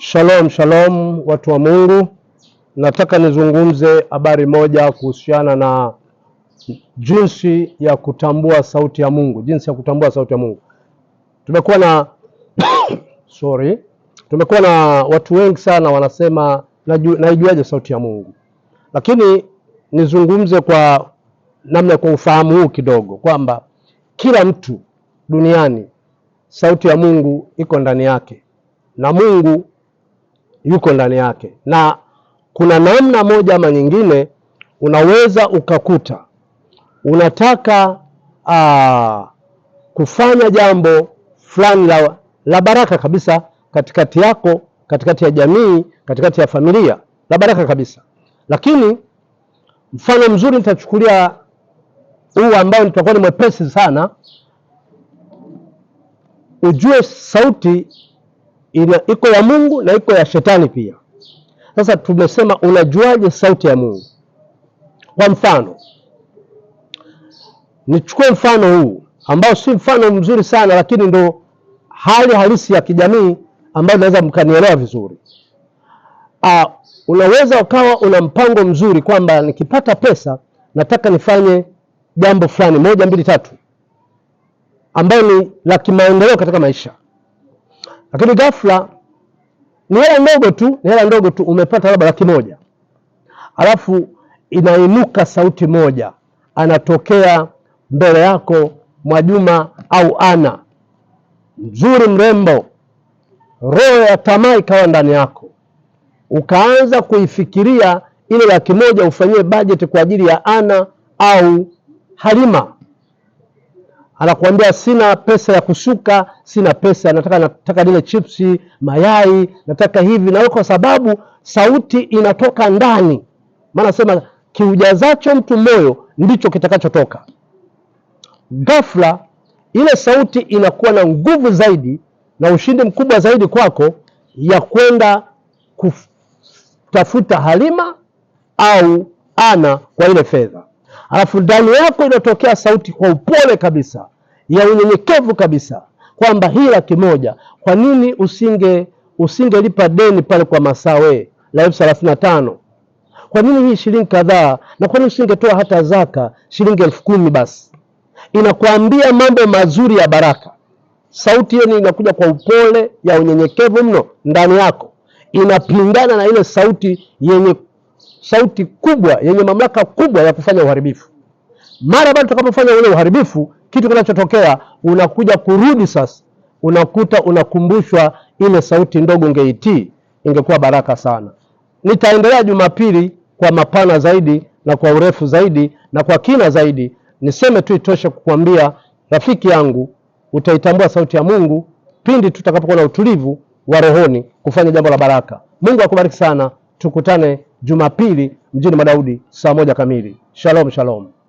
Shalom, shalom watu wa Mungu. Nataka nizungumze habari moja kuhusiana na jinsi ya kutambua sauti ya Mungu. Jinsi ya kutambua sauti ya Mungu. Tumekuwa na tumekuwa na watu wengi sana wanasema naijuaje sauti ya Mungu. Lakini nizungumze kwa namna kwa ufahamu huu kidogo kwamba kila mtu duniani sauti ya Mungu iko ndani yake na Mungu yuko ndani yake, na kuna namna moja ama nyingine unaweza ukakuta unataka kufanya jambo fulani la baraka kabisa katikati yako, katikati ya jamii, katikati ya familia, la baraka kabisa. Lakini mfano mzuri nitachukulia huu ambao nitakuwa ni mwepesi sana. Ujue sauti iko ya Mungu na iko ya shetani pia. Sasa tumesema unajuaje sauti ya Mungu? Kwa mfano, nichukue mfano huu ambao si mfano mzuri sana, lakini ndo hali halisi ya kijamii ambayo naweza mkanielewa vizuri. Unaweza ukawa una mpango mzuri kwamba nikipata pesa nataka nifanye jambo fulani 1, 2, 3 ambayo ni la kimaendeleo katika maisha. Lakini ghafla ni hela ndogo tu umepata labda 100,000. Alafu inainuka sauti moja, anatokea mbele yako Mwajuma au Ana, mzuri mrembo, roho ya tamaa ikawa ndani yako. Ukaanza kuifikiria ile 100,000 ufanyie budget kwa ajili ya Ana au Halima. Anakuambia sina pesa ya kusuka, sina pesa, nataka nile chipsi, mayai, nataka hivi. Na kwa sababu sauti inatoka ndani. Maana sema kiujazacho mtu moyo ndicho kitakachotoka. Ghafla ile sauti inakuwa na nguvu zaidi na ushindi mkubwa zaidi kwako ya kwenda kutafuta Halima au Ana kwa ile fedha. Alafu ndani yako inatokea sauti kwa upole kabisa, ya unyenyekevu kabisa, kwamba hii 100,000 kwa nini usingelipa deni pale kwa Masawe la 35,000? Kwa nini hii shilingi kadhaa? Na kwa nini usingetoa hata zaka shilingi 10,000 basi? Inakuambia mambo mazuri ya baraka. Sauti hiyo inakuja kwa upole, ya unyenyekevu mno ndani yako. Inapingana na ile sauti sauti kubwa yenye mamlaka kubwa ya kufanya uharibifu. Mara baada utakapofanya ule uharibifu, kitu kinachotokea unakuja kurudi sasa, unakuta unakumbushwa ile sauti ndogo ungeitii, ingekuwa baraka sana. Nitaendelea Jumapili kwa mapana zaidi na kwa urefu zaidi na kwa kina zaidi. Niseme tu itoshe kukuambia rafiki yangu, utaitambua sauti ya Mungu pindi tutakapokuwa na utulivu wa rohoni kufanya jambo la baraka. Mungu akubariki sana. Tukutane Jumapili mjini Madaudi saa 1 kamili. Shalom, shalom.